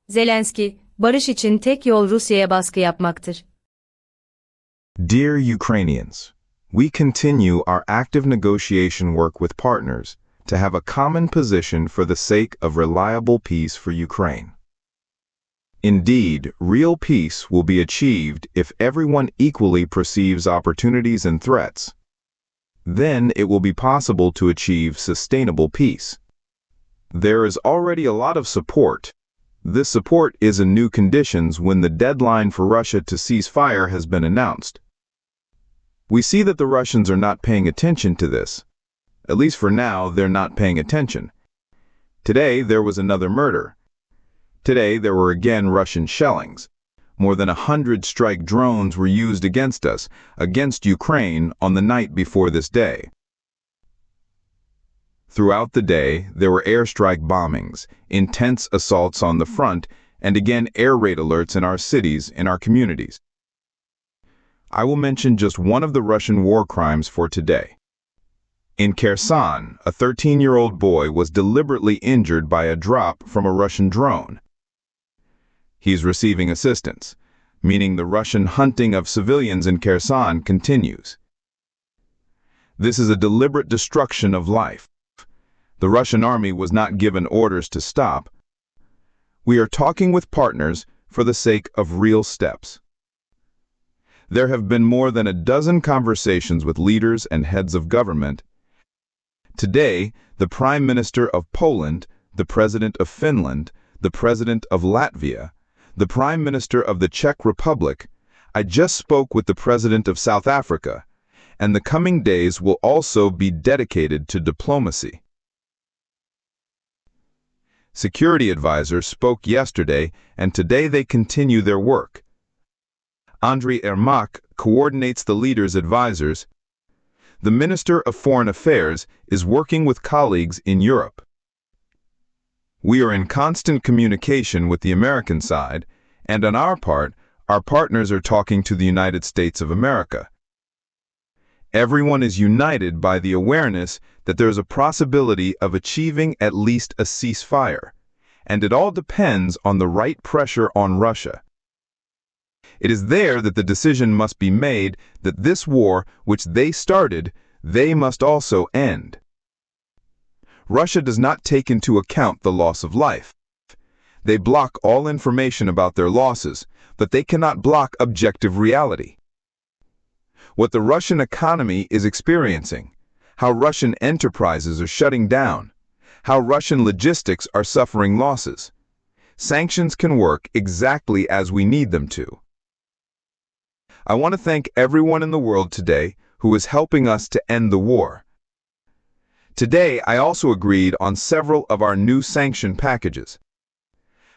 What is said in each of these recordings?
Zelensky, Barış İçin Tek Yol Rusya'ya baskı yapmaktır. Dear Ukrainians, we continue our active negotiation work with partners to have a common position for the sake of reliable peace for Ukraine. Indeed, real peace will be achieved if everyone equally perceives opportunities and threats. Then it will be possible to achieve sustainable peace. There is already a lot of support. This support is in new conditions when the deadline for Russia to cease fire has been announced. We see that the Russians are not paying attention to this. At least for now, they're not paying attention. Today, there was another murder. Today, there were again Russian shellings. More than 100 strike drones were used against us, against Ukraine, on the night before this day. Throughout the day, there were airstrike bombings, intense assaults on the front, and again air raid alerts in our cities, in our communities. I will mention just one of the Russian war crimes for today. In Kherson, a 13-year-old boy was deliberately injured by a drop from a Russian drone. He's receiving assistance, meaning the Russian hunting of civilians in Kherson continues. This is a deliberate destruction of life. The Russian army was not given orders to stop. We are talking with partners for the sake of real steps. There have been more than a dozen conversations with leaders and heads of government. Today, the Prime Minister of Poland, the President of Finland, the President of Latvia, the Prime Minister of the Czech Republic, I just spoke with the President of South Africa, and the coming days will also be dedicated to diplomacy. Security advisors spoke yesterday, and today they continue their work. Ermak coordinates the leaders' advisors. The Minister of Foreign Affairs is working with colleagues in Europe. We are in constant communication with the American side, and on our part, our partners are talking to the United States of America. Everyone is united by the awareness that there is a possibility of achieving at least a ceasefire, and it all depends on the right pressure on Russia. It is there that the decision must be made that this war, which they started, they must also end. Russia does not take into account the loss of life. They block all information about their losses, but they cannot block objective reality. What the Russian economy is experiencing, how Russian enterprises are shutting down, how Russian logistics are suffering losses. Sanctions can work exactly as we need them to. I want to thank everyone in the world today who is helping us to end the war. Today, I also agreed on several of our new sanction packages.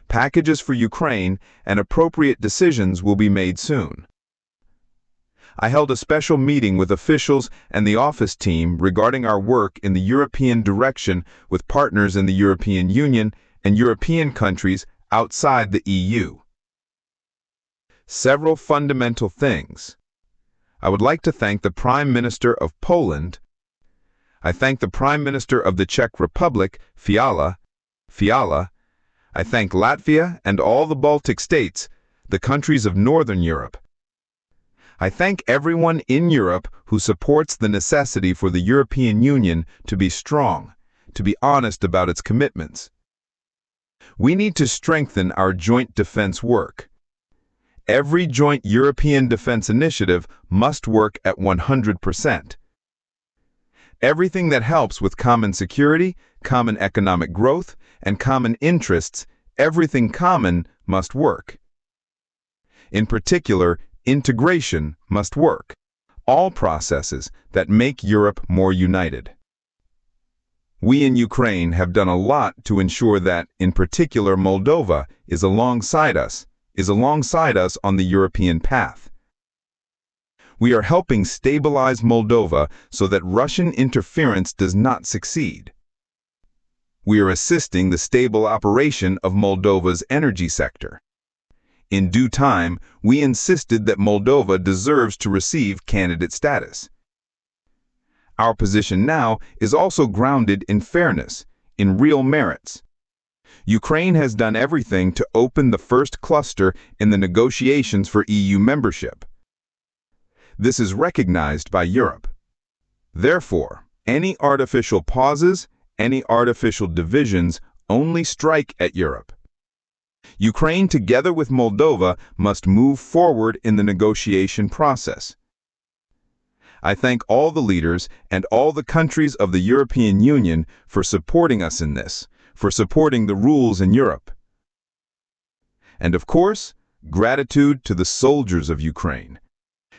Packages for Ukraine and appropriate decisions will be made soon. I held a special meeting with officials and the office team regarding our work in the European direction with partners in the European Union and European countries outside the EU. Several fundamental things. I would like to thank the Prime Minister of Poland. I thank the Prime Minister of the Czech Republic, Fiala. I thank Latvia and all the Baltic states, the countries of Northern Europe. I thank everyone in Europe who supports the necessity for the European Union to be strong, to be honest about its commitments. We need to strengthen our joint defense work. Every joint European defense initiative must work at 100%. Everything that helps with common security, common economic growth, and common interests, everything common must work. In particular, integration must work. All processes that make Europe more united. We in Ukraine have done a lot to ensure that, in particular, Moldova is alongside us on the European path. We are helping stabilize Moldova so that Russian interference does not succeed. We are assisting the stable operation of Moldova's energy sector. In due time, we insisted that Moldova deserves to receive candidate status. Our position now is also grounded in fairness, in real merits. Ukraine has done everything to open the first cluster in the negotiations for EU membership. This is recognized by Europe. Therefore, any artificial pauses, any artificial divisions only strike at Europe. Ukraine, together with Moldova, must move forward in the negotiation process. I thank all the leaders and all the countries of the European Union for supporting us in this, for supporting the rules in Europe. And of course, gratitude to the soldiers of Ukraine.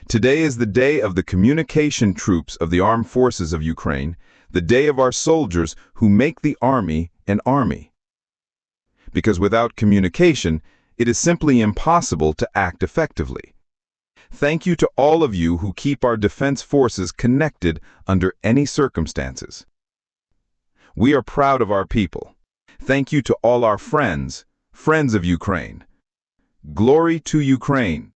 Today is the day of the communication troops of the armed forces of Ukraine, the day of our soldiers who make the army an army. Because without communication, it is simply impossible to act effectively. Thank you to all of you who keep our defense forces connected under any circumstances. We are proud of our people. Thank you to all our friends of Ukraine. Glory to Ukraine.